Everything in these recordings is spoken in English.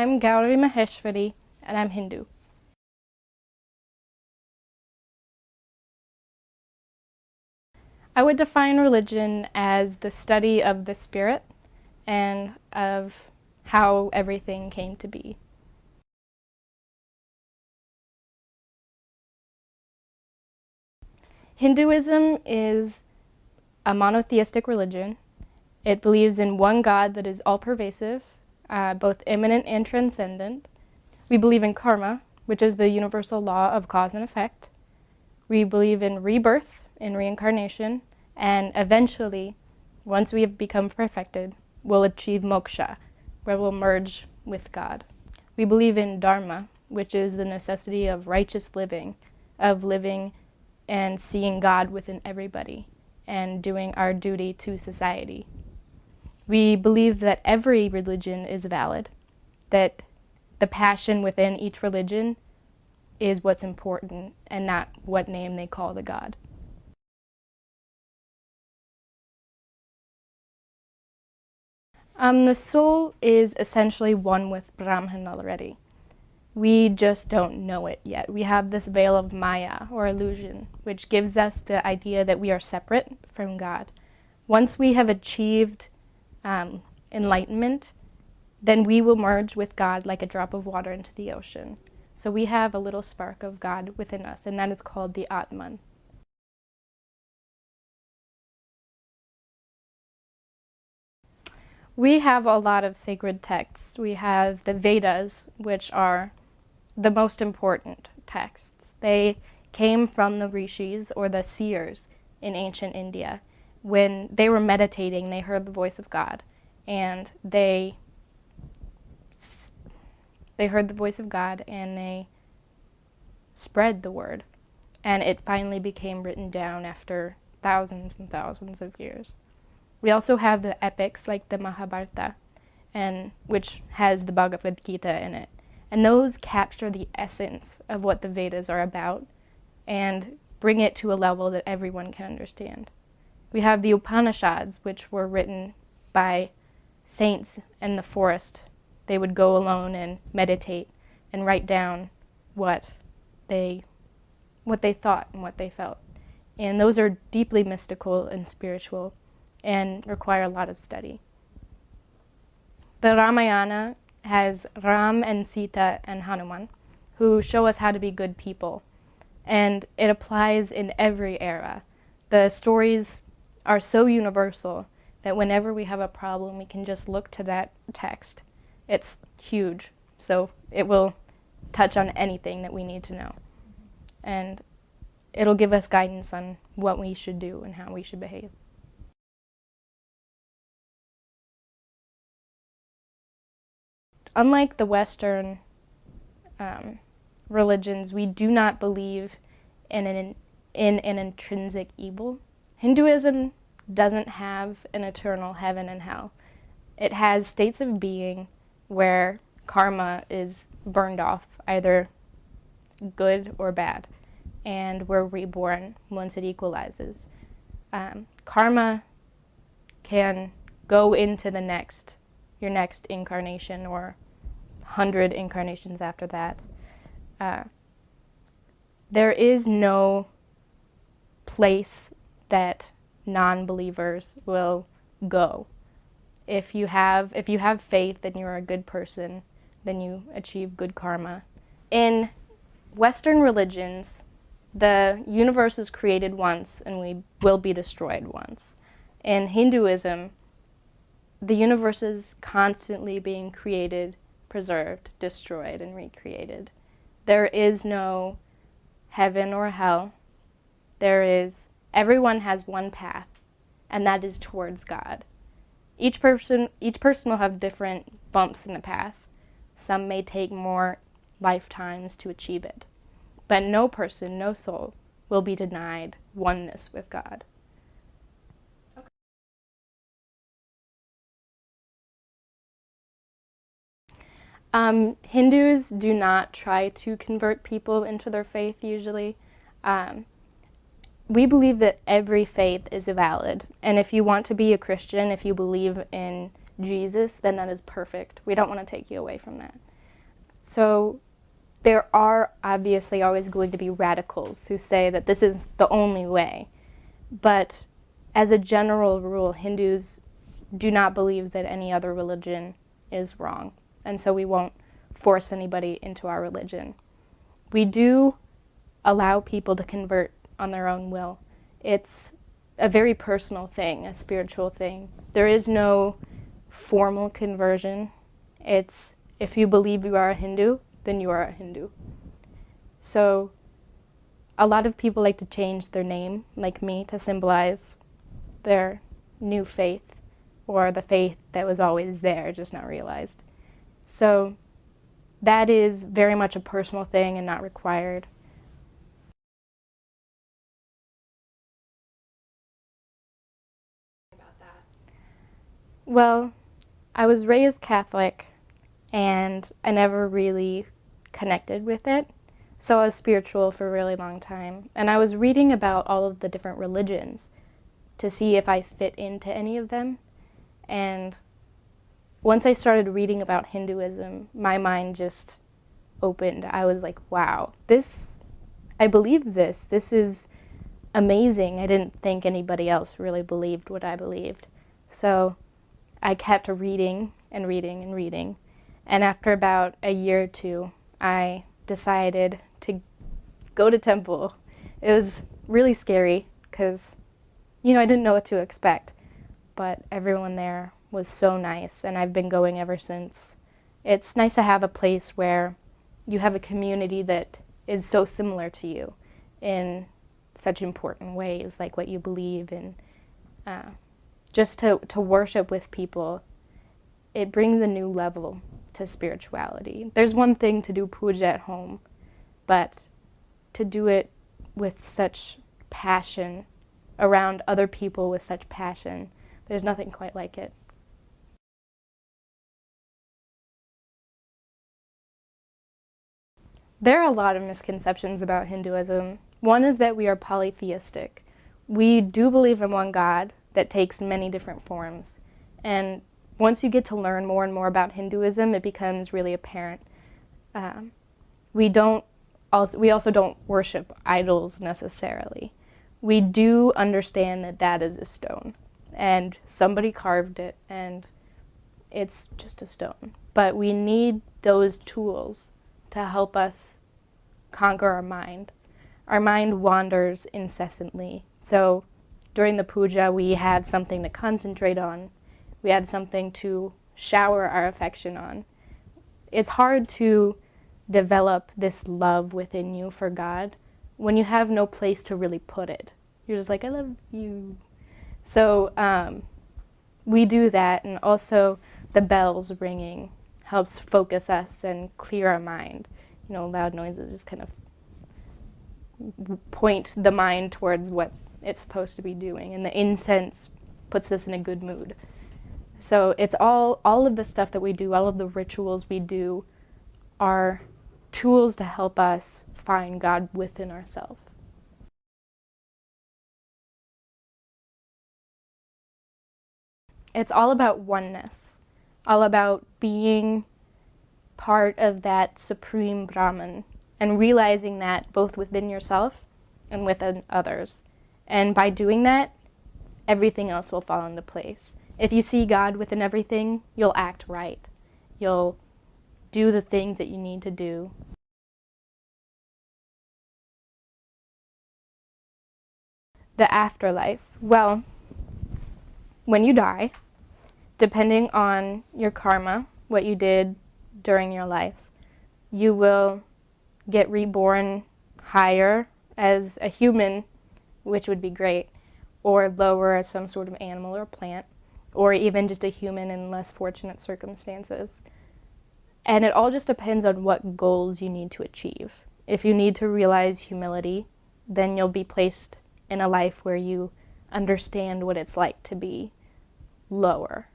I'm Gauri Maheshwari, and I'm Hindu. I would define religion as the study of the spirit and of how everything came to be. Hinduism is a monotheistic religion. It believes in one God that is all-pervasive, both immanent and transcendent. We believe in karma, which is the universal law of cause and effect. We believe in rebirth, in reincarnation, and eventually, once we have become perfected, we'll achieve moksha, where we'll merge with God. We believe in dharma, which is the necessity of righteous living, of living and seeing God within everybody, and doing our duty to society. We believe that every religion is valid, that the passion within each religion is what's important and not what name they call the God. The soul is essentially one with Brahman already. We just don't know it yet. We have this veil of Maya, or illusion, which gives us the idea that we are separate from God. Once we have achieved enlightenment, then we will merge with God like a drop of water into the ocean. So we have a little spark of God within us, and that is called the Atman. We have a lot of sacred texts. We have the Vedas, which are the most important texts. They came from the rishis, or the seers, in ancient India. When they were meditating, they heard the voice of God, and they heard the voice of God, and they spread the word. And it finally became written down after thousands and thousands of years. We also have the epics like the Mahabharata, which has the Bhagavad Gita in it. And those capture the essence of what the Vedas are about and bring it to a level that everyone can understand. We have the Upanishads, which were written by saints in the forest. They would go alone and meditate and write down what they thought and what they felt. And those are deeply mystical and spiritual and require a lot of study. The Ramayana has Ram and Sita and Hanuman, who show us how to be good people. And it applies in every era. The stories are so universal that whenever we have a problem, we can just look to that text. It's huge, so it will touch on anything that we need to know. And it'll give us guidance on what we should do and how we should behave. Unlike the Western religions, we do not believe in an intrinsic evil. Hinduism doesn't have an eternal heaven and hell. It has states of being where karma is burned off, either good or bad, and we're reborn once it equalizes. Karma can go into your next incarnation or 100 incarnations after that. There is no place that non-believers will go. If you have faith, then you're a good person, then you achieve good karma. In Western religions, the universe is created once and we will be destroyed once. In Hinduism, the universe is constantly being created, preserved, destroyed, and recreated. There is no heaven or hell. Everyone has one path, and that is towards God. Each person will have different bumps in the path. Some may take more lifetimes to achieve it. But no person, no soul, will be denied oneness with God. Hindus do not try to convert people into their faith usually. We believe that every faith is valid, and if you want to be a Christian, if you believe in Jesus, then that is perfect. We don't want to take you away from that. So there are obviously always going to be radicals who say that this is the only way. But as a general rule, Hindus do not believe that any other religion is wrong. And so we won't force anybody into our religion. We do allow people to convert on their own will. It's a very personal thing, a spiritual thing. There is no formal conversion. It's if you believe you are a Hindu, then you are a Hindu. So a lot of people like to change their name, like me, to symbolize their new faith, or the faith that was always there, just not realized. So that is very much a personal thing and not required. Well, I was raised Catholic, and I never really connected with it. So I was spiritual for a really long time. And I was reading about all of the different religions to see if I fit into any of them. And once I started reading about Hinduism, my mind just opened. I was like, wow, I believe this. This is amazing. I didn't think anybody else really believed what I believed. So I kept reading and reading and reading. And after about a year or two, I decided to go to temple. It was really scary because, I didn't know what to expect. But everyone there was so nice, and I've been going ever since. It's nice to have a place where you have a community that is so similar to you in such important ways, like what you believe in. Just to worship with people, it brings a new level to spirituality. There's one thing to do puja at home, but to do it with such passion, around other people with such passion, there's nothing quite like it. There are a lot of misconceptions about Hinduism. One is that we are polytheistic. We do believe in one God that takes many different forms. And once you get to learn more and more about Hinduism, it becomes really apparent. We also don't worship idols necessarily. We do understand that that is a stone, and somebody carved it, and it's just a stone. But we need those tools to help us conquer our mind. Our mind wanders incessantly. So during the puja, we have something to concentrate on. We have something to shower our affection on. It's hard to develop this love within you for God when you have no place to really put it. You're just like, I love you. So we do that, and also the bells ringing helps focus us and clear our mind. Loud noises just kind of point the mind towards what it's supposed to be doing, and the incense puts us in a good mood. So it's all of the stuff that we do, all of the rituals we do are tools to help us find God within ourselves. It's all about oneness, all about being part of that supreme Brahman and realizing that both within yourself and within others. And by doing that, everything else will fall into place. If you see God within everything, you'll act right. You'll do the things that you need to do. The afterlife. Well, when you die, depending on your karma, what you did during your life, you will get reborn higher as a human, which would be great, or lower as some sort of animal or plant, or even just a human in less fortunate circumstances. And it all just depends on what goals you need to achieve. If you need to realize humility, then you'll be placed in a life where you understand what it's like to be lower,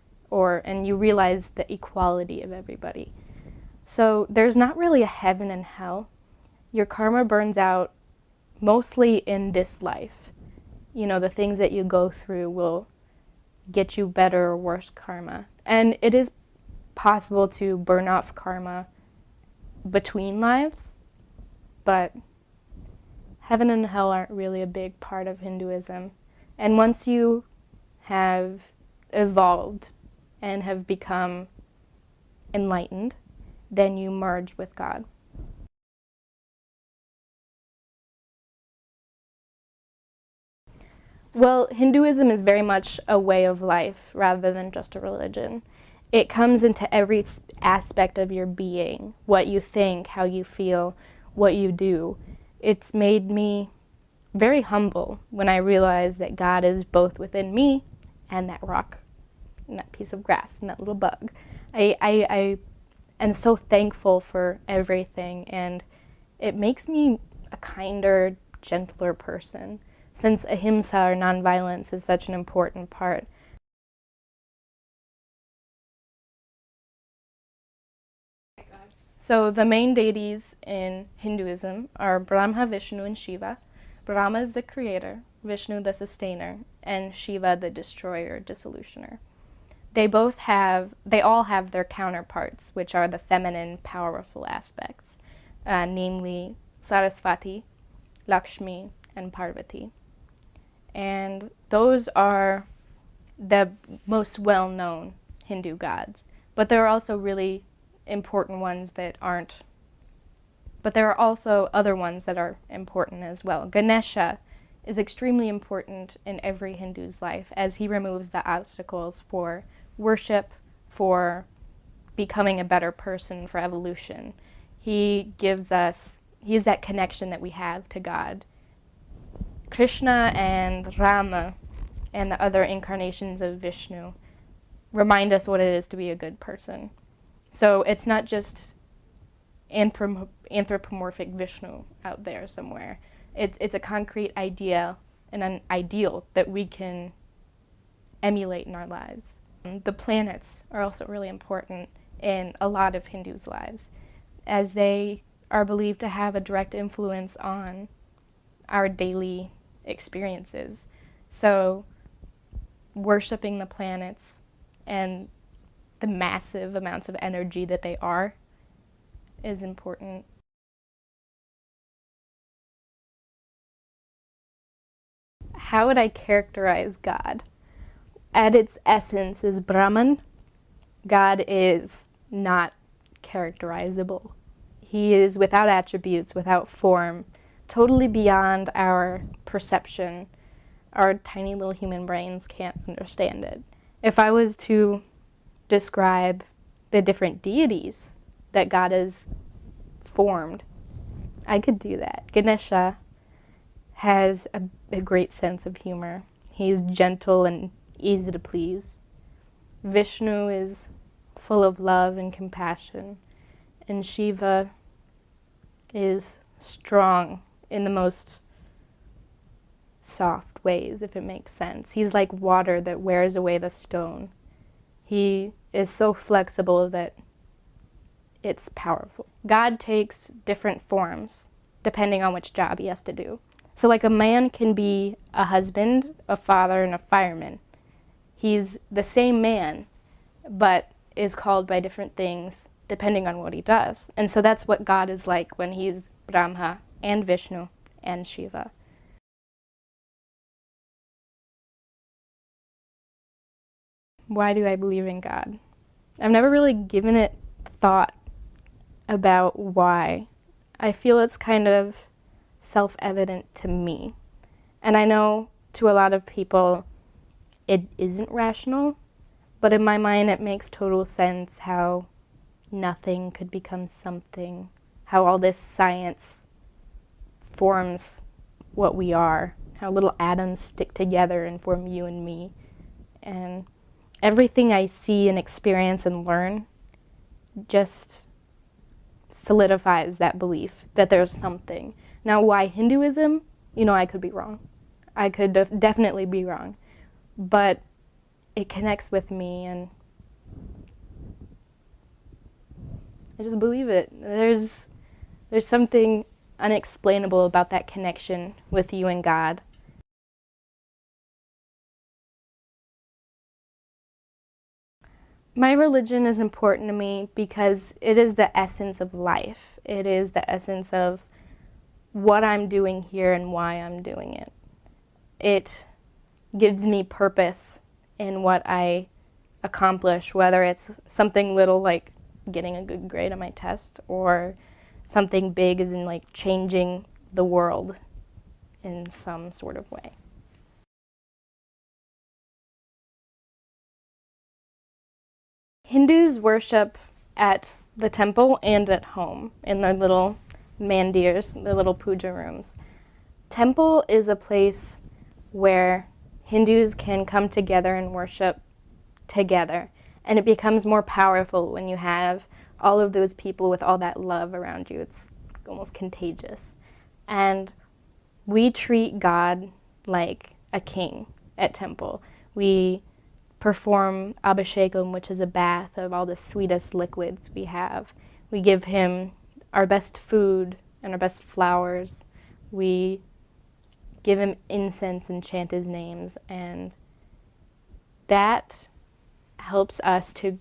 and you realize the equality of everybody. So there's not really a heaven and hell. Your karma burns out mostly in this life. The things that you go through will get you better or worse karma. And it is possible to burn off karma between lives, but heaven and hell aren't really a big part of Hinduism. And once you have evolved and have become enlightened, then you merge with God. Well, Hinduism is very much a way of life rather than just a religion. It comes into every aspect of your being, what you think, how you feel, what you do. It's made me very humble when I realize that God is both within me and that rock and that piece of grass and that little bug. I am so thankful for everything, and it makes me a kinder, gentler person, since ahimsa, or nonviolence, is such an important part. So the main deities in Hinduism are Brahma, Vishnu, and Shiva. Brahma is the creator, Vishnu the sustainer, and Shiva the destroyer, dissolutioner. They all have their counterparts, which are the feminine, powerful aspects, namely Saraswati, Lakshmi, and Parvati. And those are the most well-known Hindu gods. But there are also really important ones that aren't. But there are also other ones that are important as well. Ganesha is extremely important in every Hindu's life, as he removes the obstacles for worship, for becoming a better person, for evolution. He is that connection that we have to God. Krishna and Rama and the other incarnations of Vishnu remind us what it is to be a good person. So it's not just anthropomorphic Vishnu out there somewhere. It's a concrete idea and an ideal that we can emulate in our lives. The planets are also really important in a lot of Hindus' lives, as they are believed to have a direct influence on our daily experiences. So worshiping the planets and the massive amounts of energy that they are is important. How would I characterize God? At its essence is Brahman. God is not characterizable. He is without attributes, without form, totally beyond our perception. Our tiny little human brains can't understand it. If I was to describe the different deities that God has formed, I could do that. Ganesha has a great sense of humor. He's gentle and easy to please. Vishnu is full of love and compassion, and Shiva is strong in the most soft ways, if it makes sense. He's like water that wears away the stone. He is so flexible that it's powerful. God takes different forms depending on which job he has to do. So like a man can be a husband, a father, and a fireman. He's the same man, but is called by different things depending on what he does. And so that's what God is like when he's Brahma and Vishnu and Shiva. Why do I believe in God? I've never really given it thought about why. I feel it's kind of self-evident to me. And I know to a lot of people it isn't rational, but in my mind it makes total sense how nothing could become something, how all this science forms what we are, how little atoms stick together and form you and me. And everything I see and experience and learn just solidifies that belief that there's something. Now, why Hinduism? I could be wrong. I could definitely be wrong. But it connects with me, and I just believe it. There's something unexplainable about that connection with you and God. My religion is important to me because it is the essence of life. It is the essence of what I'm doing here and why I'm doing it. It gives me purpose in what I accomplish, whether it's something little like getting a good grade on my test or something big as in like changing the world in some sort of way. Hindus worship at the temple and at home in their little mandirs, their little puja rooms. Temple is a place where Hindus can come together and worship together. And it becomes more powerful when you have all of those people with all that love around you. It's almost contagious. And we treat God like a king at temple. We perform abhishekam, which is a bath of all the sweetest liquids we have. We give him our best food and our best flowers. We give him incense and chant his names, and that helps us to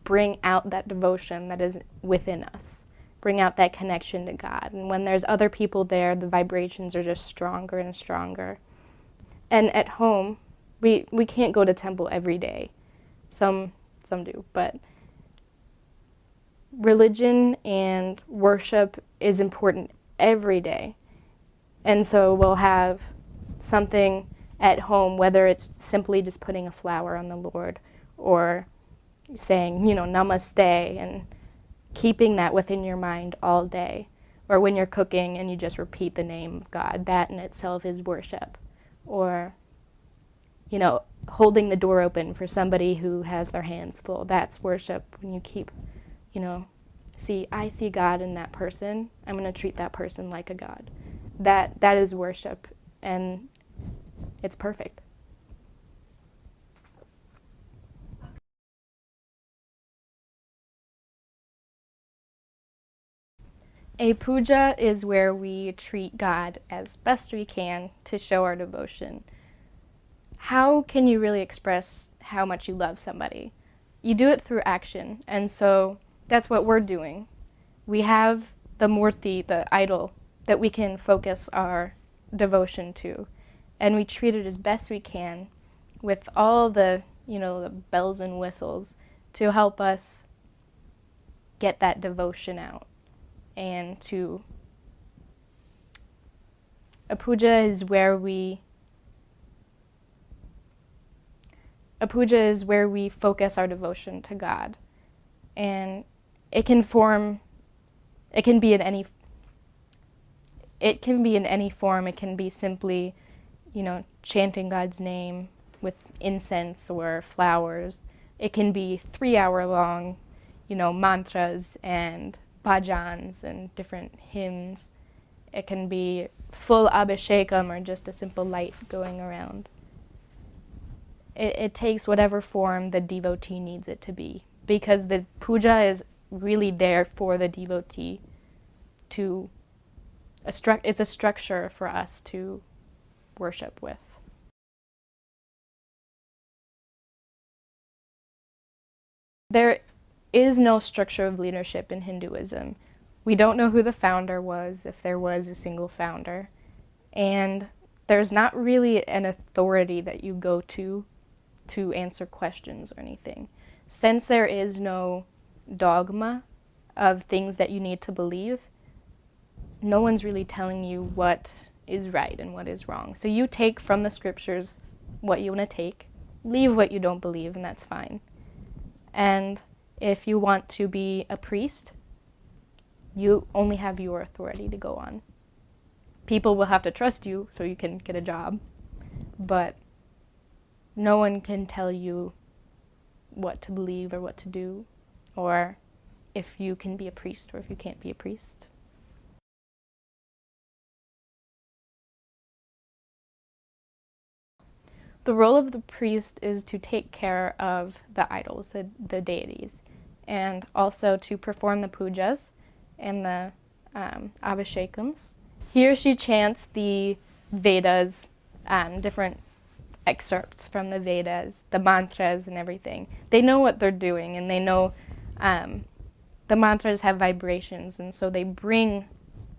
bring out that devotion that is within us, bring out that connection to God. And when there's other people there, the vibrations are just stronger and stronger. And at home, we can't go to temple every day. Some do, but religion and worship is important every day. And so we'll have something at home, whether it's simply just putting a flower on the Lord or saying, namaste, and keeping that within your mind all day. Or when you're cooking and you just repeat the name of God, that in itself is worship. Or, holding the door open for somebody who has their hands full, that's worship. When you keep, I see God in that person, I'm going to treat that person like a God. That is worship, and it's perfect. A puja is where we treat God as best we can to show our devotion. How can you really express how much you love somebody? You do it through action, and so that's what we're doing. We have the murti, the idol, that we can focus our devotion to, and we treat it as best we can with all the, the bells and whistles to help us get that devotion out. And a puja is where we focus our devotion to God. And it can be in any form. It can be simply, chanting God's name with incense or flowers. It can be 3-hour long, mantras and bhajans and different hymns. It can be full abhishekam or just a simple light going around. It takes whatever form the devotee needs it to be, because the puja is really there for the devotee to it's a structure for us to worship with. There is no structure of leadership in Hinduism. We don't know who the founder was, if there was a single founder, and there's not really an authority that you go to answer questions or anything. Since there is no dogma of things that you need to believe, no one's really telling you what is right and what is wrong. So you take from the scriptures what you want to take, leave what you don't believe, and that's fine. And if you want to be a priest, you only have your authority to go on. People will have to trust you so you can get a job, but no one can tell you what to believe or what to do, or if you can be a priest or if you can't be a priest. The role of the priest is to take care of the idols, the deities, and also to perform the pujas and the abhishekams. He or she chants the Vedas, different excerpts from the Vedas, the mantras and everything. They know what they're doing, and they know the mantras have vibrations, and so they bring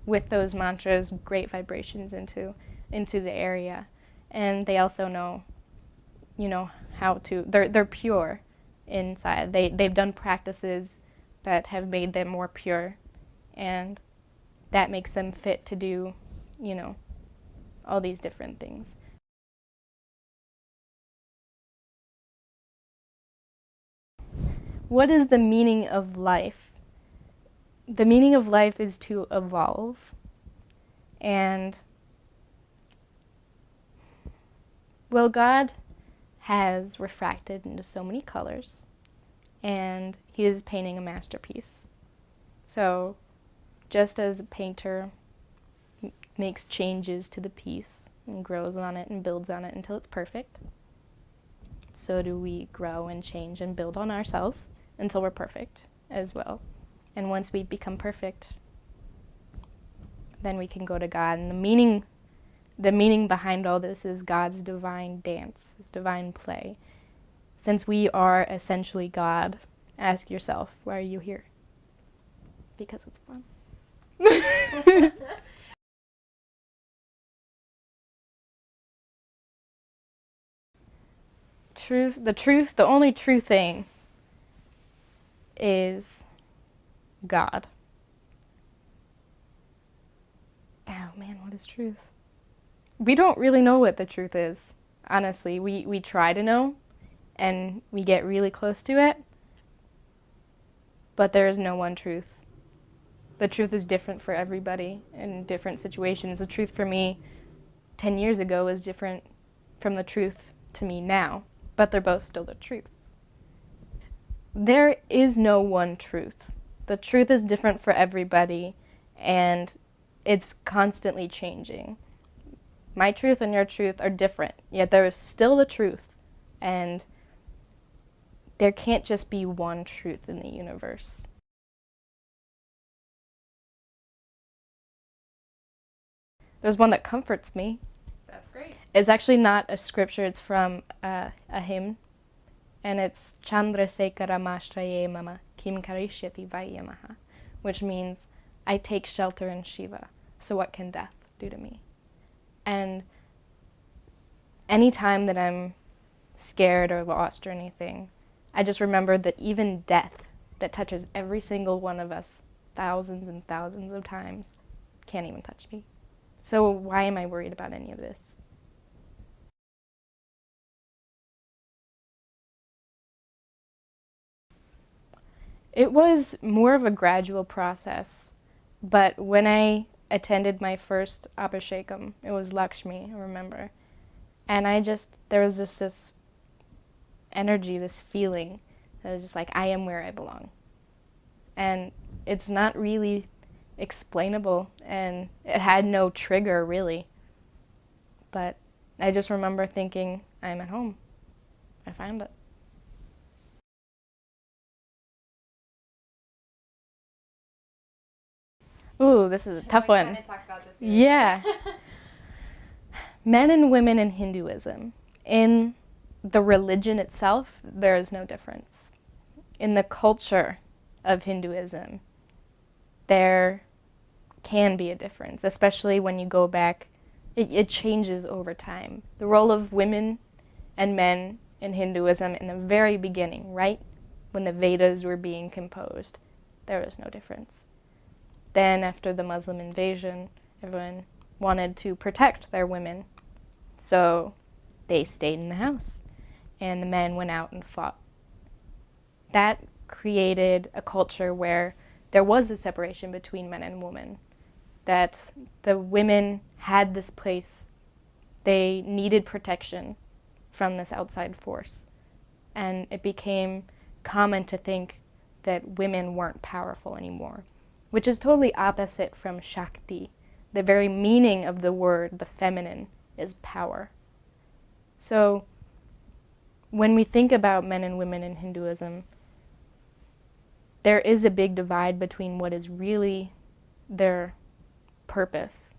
with those mantras great vibrations into the area. And they also know, how to, they're pure inside. They've done practices that have made them more pure, and that makes them fit to do, all these different things. What is the meaning of life? The meaning of life is to evolve. And, well, God has refracted into so many colors, and he is painting a masterpiece. So, just as a painter makes changes to the piece and grows on it and builds on it until it's perfect, so do we grow and change and build on ourselves until we're perfect as well. And once we become perfect, then we can go to God. And the meaning behind all this is God's divine dance, his divine play. Since we are essentially God, ask yourself, why are you here? Because it's fun. The only true thing is God. Oh man, what is truth? We don't really know what the truth is, honestly. We try to know, and we get really close to it, but there is no one truth. The truth is different for everybody in different situations. The truth for me 10 years ago is different from the truth to me now, but they're both still the truth. There is no one truth. The truth is different for everybody, and it's constantly changing. My truth and your truth are different, yet there is still the truth, and there can't just be one truth in the universe. There's one that comforts me. That's great. It's actually not a scripture, it's from a hymn, and it's Chandrasekhara Mashtraye Mama Kim Karishyati Vayamaha, which means, I take shelter in Shiva, so what can death do to me? And any time that I'm scared or lost or anything, I just remember that even death, that touches every single one of us thousands and thousands of times, can't even touch me. So why am I worried about any of this? It was more of a gradual process, but when I attended my first Abhishekam, it was Lakshmi, I remember, and there was just this energy, this feeling, that was just like, I am where I belong. And it's not really explainable, and it had no trigger, really. But I just remember thinking, I'm at home. I found it. Ooh, this is a tough one. Talk about this Yeah. Men and women in Hinduism. In the religion itself, there is no difference. In the culture of Hinduism, there can be a difference, especially when you go back. It changes over time. The role of women and men in Hinduism in the very beginning, right when the Vedas were being composed, there was no difference. Then after the Muslim invasion, everyone wanted to protect their women, so they stayed in the house, and the men went out and fought. That created a culture where there was a separation between men and women, that the women had this place, they needed protection from this outside force, and it became common to think that women weren't powerful anymore, which is totally opposite from Shakti. The very meaning of the word, the feminine, is power. So when we think about men and women in Hinduism, there is a big divide between what is really their purpose,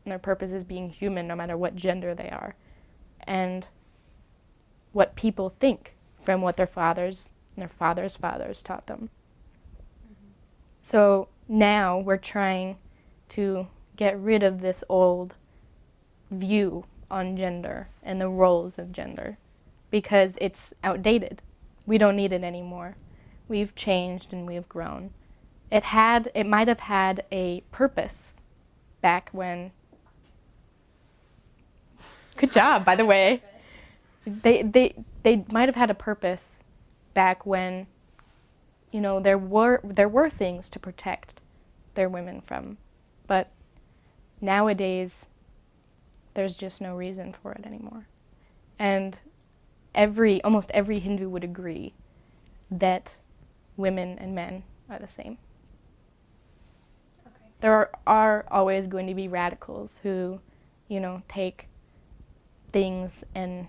and their purpose is being human no matter what gender they are, and what people think from what their fathers and their fathers' fathers taught them. So now we're trying to get rid of this old view on gender and the roles of gender because it's outdated. We don't need it anymore. We've changed and we've grown. It might have had a purpose back when. Good job, by the way. They might have had a purpose back when, there were things to protect their women from, but nowadays there's just no reason for it anymore. And almost every Hindu would agree that women and men are the same. Okay. There are always going to be radicals who, take things and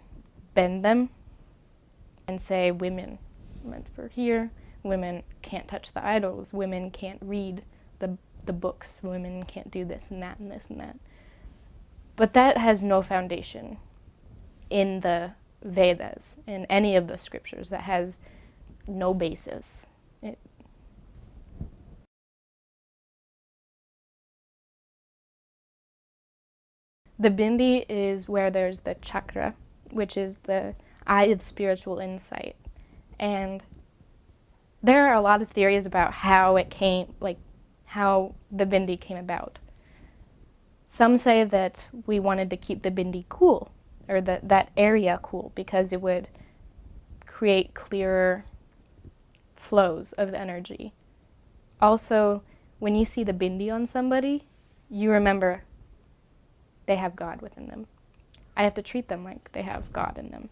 bend them and say women meant for here, women can't touch the idols, women can't read the books, women can't do this and that and this and that. But that has no foundation in the Vedas, in any of the scriptures. That has no basis. The bindi is where there's the chakra, which is the eye of spiritual insight. And there are a lot of theories about how how the bindi came about. Some say that we wanted to keep the bindi cool, or that area cool, because it would create clearer flows of energy. Also, when you see the bindi on somebody, you remember they have God within them. I have to treat them like they have God in them.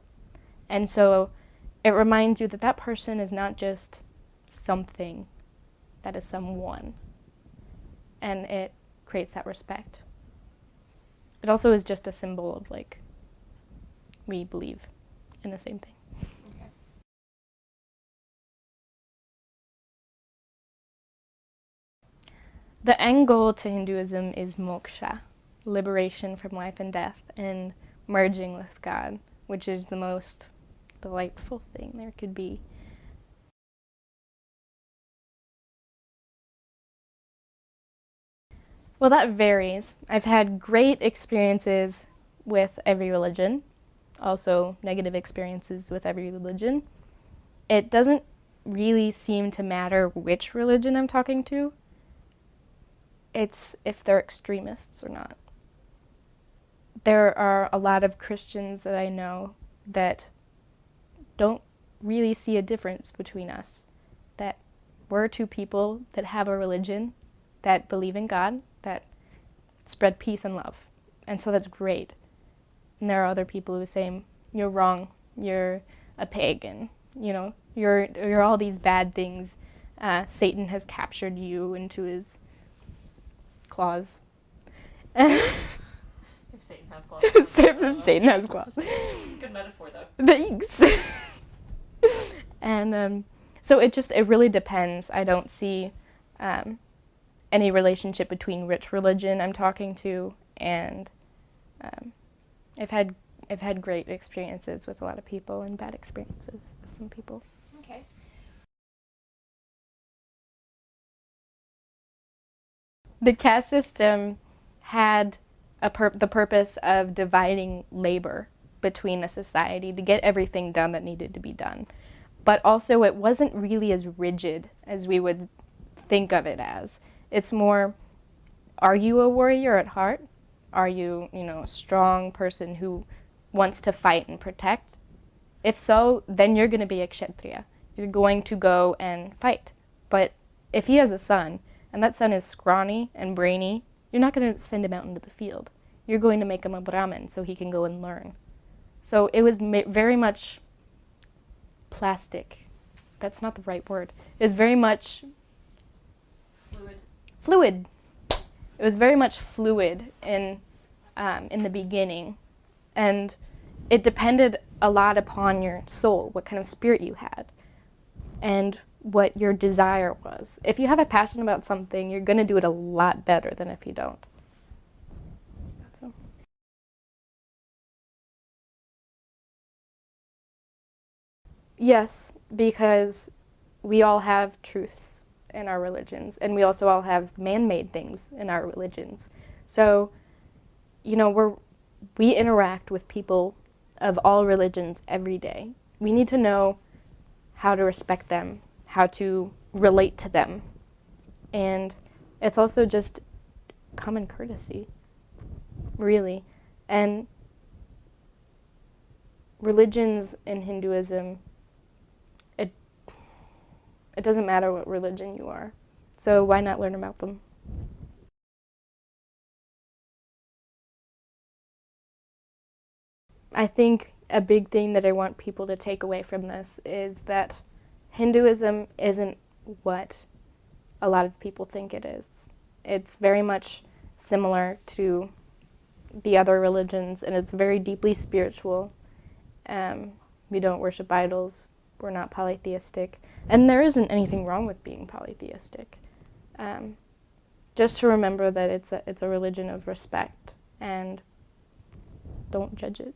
And so it reminds you that that person is not just something, that is someone. And it creates that respect. It also is just a symbol of we believe in the same thing. Okay. The end goal to Hinduism is moksha, liberation from life and death, and merging with God, which is the most delightful thing there could be. Well, that varies. I've had great experiences with every religion, also negative experiences with every religion. It doesn't really seem to matter which religion I'm talking to. It's if they're extremists or not. There are a lot of Christians that I know that don't really see a difference between us. That we're two people that have a religion, that believe in God, that spread peace and love. And so that's great. And there are other people who say, you're wrong, you're a pagan, you're all these bad things. Satan has captured you into his claws. If Satan has claws. If Satan has claws. Good metaphor, though. Thanks. And so it really depends. I don't see any relationship between which religion I'm talking to, and I've had great experiences with a lot of people and bad experiences with some people. Okay. The caste system had the purpose of dividing labor between the society to get everything done that needed to be done. But also it wasn't really as rigid as we would think of it as. It's more, are you a warrior at heart? Are you, a strong person who wants to fight and protect? If so, then you're going to be a kshatriya. You're going to go and fight. But if he has a son, and that son is scrawny and brainy, you're not going to send him out into the field. You're going to make him a Brahmin so he can go and learn. So it was very much plastic. That's not the right word. It was very much fluid. It was very much fluid in the beginning, and it depended a lot upon your soul, what kind of spirit you had, and what your desire was. If you have a passion about something, you're going to do it a lot better than if you don't. Yes, because we all have truths in our religions, and we also all have man-made things in our religions. So, you know, we interact with people of all religions every day. We need to know how to respect them, how to relate to them. And it's also just common courtesy, really. And religions in Hinduism, it doesn't matter what religion you are. So why not learn about them? I think a big thing that I want people to take away from this is that Hinduism isn't what a lot of people think it is. It's very much similar to the other religions, and it's very deeply spiritual. We don't worship idols. We're not polytheistic. And there isn't anything wrong with being polytheistic. Just to remember that it's a religion of respect, and don't judge it.